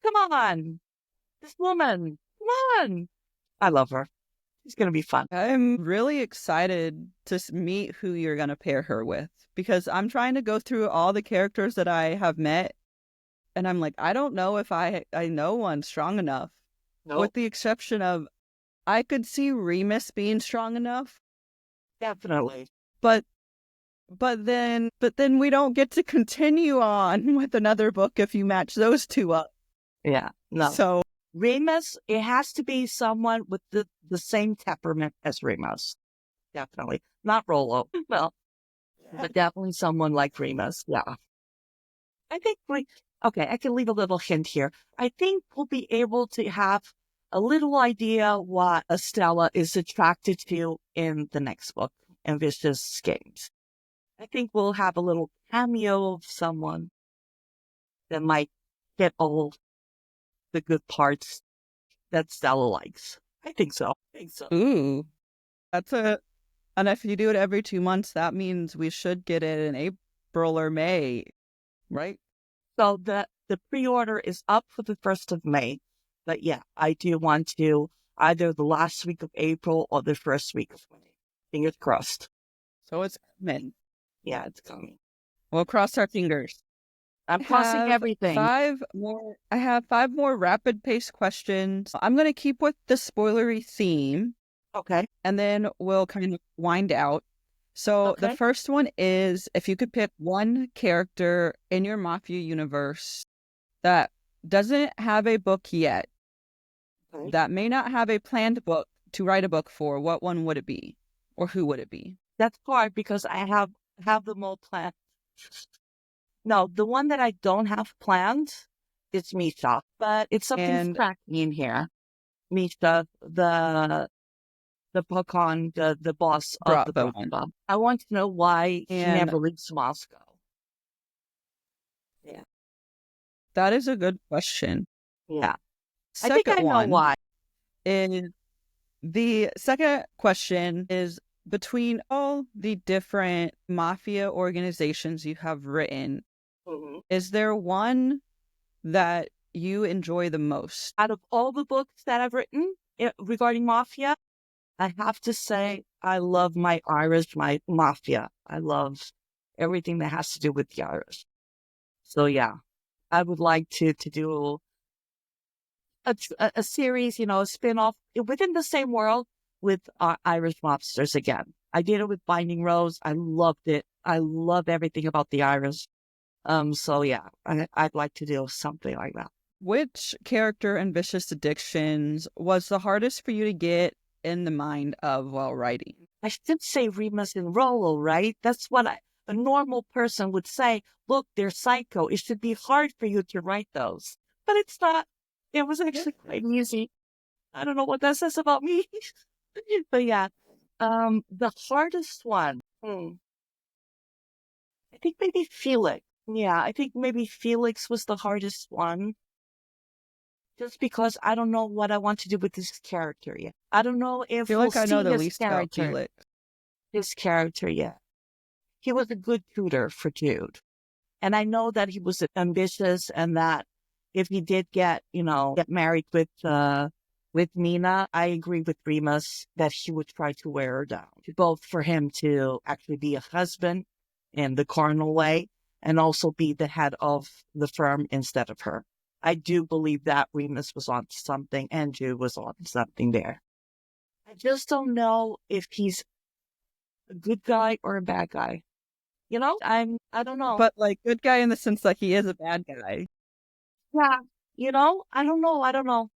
Come on. This woman. Come on. I love her. It's going to be fun. I'm really excited to meet who you're going to pair her with, because I'm trying to go through all the characters that I have met, and I'm like, I don't know if I know one strong enough. Nope. With the exception of, I could see Remus being strong enough. Definitely. But then we don't get to continue on with another book if you match those two up. Yeah, no. So Remus, it has to be someone with the same temperament as Remus. Definitely. Not Rollo. Well, but definitely someone like Remus. Yeah. I think I can leave a little hint here. I think we'll be able to have a little idea what Estella is attracted to in the next book, Ambitious Schemes. I think we'll have a little cameo of someone that might get all the good parts that Stella likes. I think so. Ooh. And if you do it every 2 months, that means we should get it in April or May, right? So the pre-order is up for the 1st of May. But yeah, I do want to either the last week of April or the first week of May. Fingers crossed. So it's coming. Yeah, it's coming. We'll cross our fingers. I'm crossing everything. I have 5 more rapid pace questions. I'm going to keep with the spoilery theme. Okay. And then we'll kind of wind out. So the first one is, if you could pick one character in your Mafia universe that doesn't have a book yet, that may not have a planned book to write a book for, what one would it be? Or who would it be? That's hard because I have them all planned. No, the one that I don't have planned is Misha, but it's something cracking in here. Misha, the Pokon, the boss of the Bratva. I want to know why he never leaves Moscow. Yeah. That is a good question. Yeah. I think I know why. The second question is, between all the different Mafia organizations you have written, is there one that you enjoy the most? Out of all the books that I've written regarding Mafia, I have to say I love my Irish, my Mafia. I love everything that has to do with the Irish. So yeah, I would like to do a series, a spin-off within the same world with Irish mobsters again. I did it with Binding Rose. I loved it. I love everything about the Irish. So yeah, I'd like to do something like that. Which character in Vicious Addictions was the hardest for you to get in the mind of while writing? I should say Remus and Rollo, right? That's what a normal person would say. Look, they're psycho. It should be hard for you to write those. But it's not. It was actually quite easy. I don't know what that says about me. But yeah, the hardest one. I think maybe Felix. Yeah, I think maybe Felix was the hardest one. Just because I don't know what I want to do with this character yet. I don't know if I feel like I know the least about Felix. His character yet. He was a good tutor for Jude. And I know that he was ambitious and that if he did get married with Nina, I agree with Remus that he would try to wear her down. Both for him to actually be a husband in the carnal way and also be the head of the firm instead of her. I do believe that Remus was on something and Jude was on something there. I just don't know if he's a good guy or a bad guy. I don't know. But like good guy in the sense that he is a bad guy. Yeah, I don't know.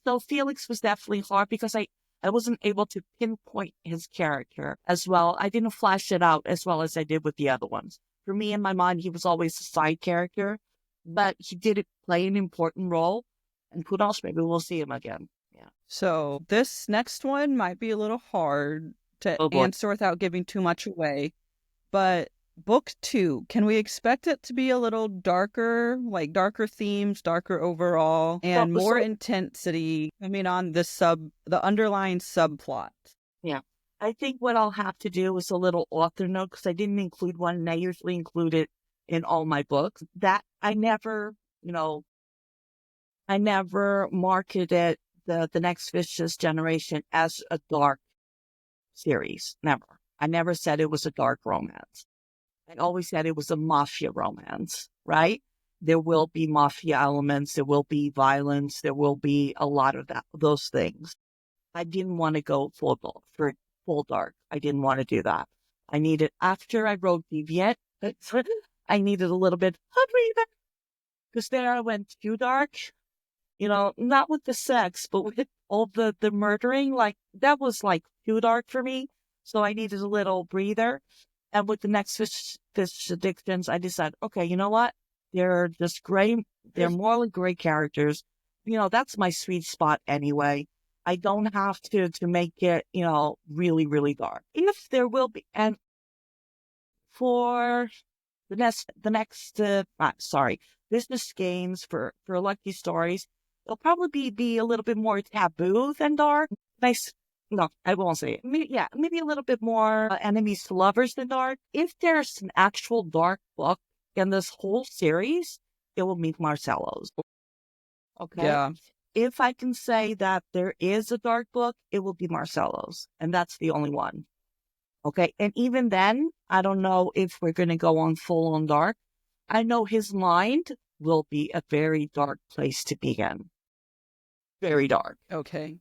So Felix was definitely hard because I wasn't able to pinpoint his character as well. I didn't flash it out as well as I did with the other ones. For me, in my mind, he was always a side character, but he did play an important role. And who knows, maybe we'll see him again. Yeah. So this next one might be a little hard to answer without giving too much away. But book 2, can we expect it to be a little darker, like darker themes, darker overall, and more intensity coming on the underlying subplot? Yeah. I think what I'll have to do is a little author note because I didn't include one and I usually include it in all my books. That I never marketed the Next Vicious Generation as a dark series. Never. I never said it was a dark romance. I always said it was a mafia romance, right? There will be mafia elements. There will be violence. There will be a lot of those things. I didn't want to go full dark. I didn't want to do that. I needed, after I wrote Deviant, I needed a little bit of breather. Because there I went too dark. Not with the sex, but with all the murdering. Like, that was like too dark for me. So I needed a little breather. And with the Next Vicious Addictions, I decided, okay, you know what? They're just gray. They're morally gray characters. That's my sweet spot anyway. I don't have to make it, really, really dark. If there will be, and for the next business games for Lucky Stories, it'll probably be a little bit more taboo than dark. No, I won't say it. Maybe a little bit more enemies to lovers than dark. If there's an actual dark book in this whole series, it will be Marcello's. Okay? Yeah. If I can say that there is a dark book, it will be Marcello's. And that's the only one. Okay? And even then, I don't know if we're going to go on full on dark. I know his mind will be a very dark place to be in. Very dark. Okay.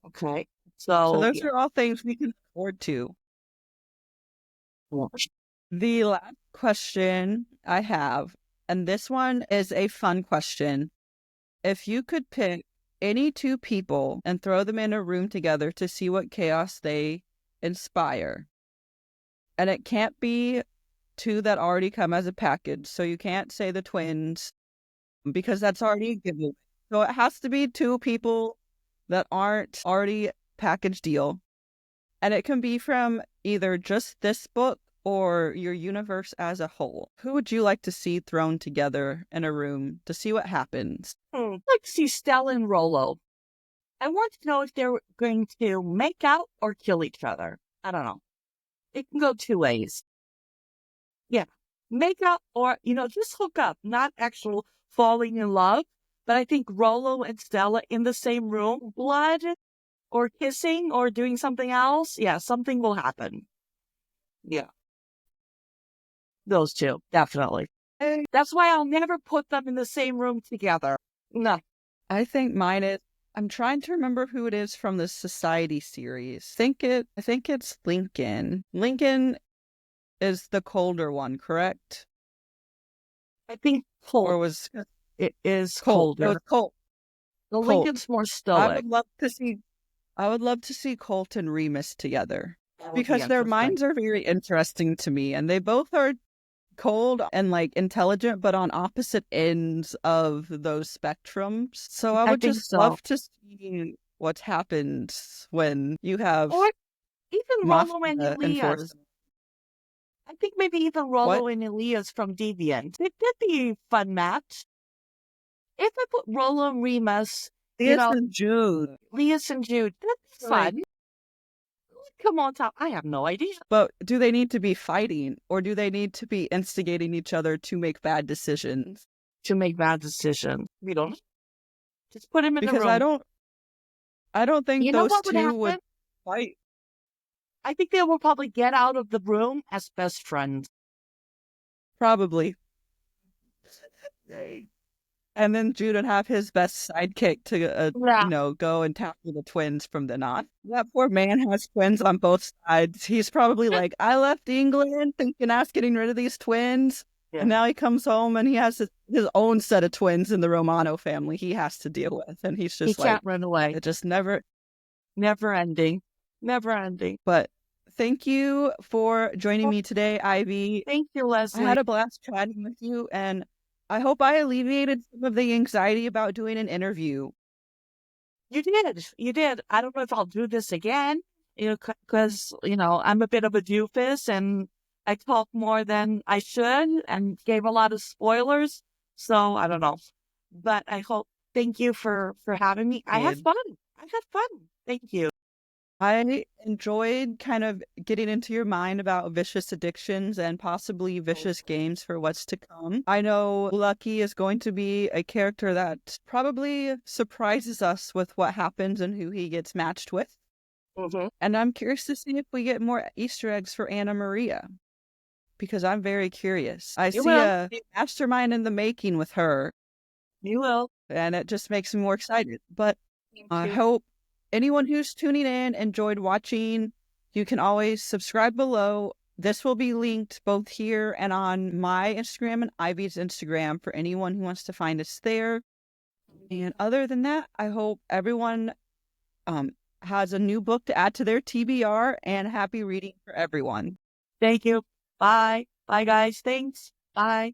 Okay. So So, those yeah. are all things we can afford to. Yeah. The last question I have, and this one is a fun question. If you could pick any two people and throw them in a room together to see what chaos they inspire, and it can't be two that already come as a package, so you can't say the twins because that's already a giveaway. So it has to be two people that aren't already package deal. And it can be from either just this book or your universe as a whole. Who would you like to see thrown together in a room to see what happens? I'd like to see Stella and Rollo. I want to know if they're going to make out or kill each other. I don't know. It can go two ways. Yeah. Make out or, just hook up, not actual falling in love. But I think Rollo and Stella in the same room, blood or kissing or doing something else. Yeah, something will happen. Yeah. Those two, definitely. That's why I'll never put them in the same room together. No. I think mine is, I'm trying to remember who it is from the Society series. I think it's Lincoln. Lincoln is the colder one, correct? I think Or Colt. was It is Colt? It colder. was Colt. The Colt. Lincoln's more I stoic. would love to see Colt and Remus together That would be because their interesting. minds are very interesting to me, and they both are cold and like intelligent, but on opposite ends of those spectrums. So I would think just so. love to see what happens when you have Or even Rollo and Mafia Elias. enforcement. I think maybe even Rollo and Elias from Deviant. That'd be a fun match. If I put Rollo and Remus, And Jude. Elias and Jude, that's fun. Come on top. I have no idea. But do they need to be fighting, or do they need to be instigating each other to make bad decisions? To make bad decisions. We don't. Just put him in the Because room. I don't think You know those what would two happen? would fight. I think they will probably get out of the room as best friends. Probably. And then Jude would have his best sidekick to, go and tackle the twins from then on. That poor man has twins on both sides. He's probably like, I left England thinking I was getting rid of these twins. Yeah. And now he comes home and he has his own set of twins in the Romano family he has to deal with. And he's just he can't run away. It just never ending. Never ending. But thank you for joining me today, Ivy. Thank you, Leslie. I had a blast chatting with you, and I hope I alleviated some of the anxiety about doing an interview. You did. I don't know if I'll do this again, because, I'm a bit of a doofus and I talk more than I should and gave a lot of spoilers. So I don't know, but thank you for having me. I had fun. Thank you. I enjoyed kind of getting into your mind about vicious addictions and possibly vicious games for what's to come. I know Lucky is going to be a character that probably surprises us with what happens and who he gets matched with. Mm-hmm. And I'm curious to see if we get more Easter eggs for Anna Maria, because I'm very curious. I see a mastermind in the making with her. You will. And it just makes me more excited. But I hope anyone who's tuning in enjoyed watching. You can always subscribe below. This will be linked both here and on my Instagram and Ivy's Instagram for anyone who wants to find us there. And other than that, I hope everyone has a new book to add to their TBR, and happy reading for everyone. Thank you. Bye. Bye, guys. Thanks. Bye.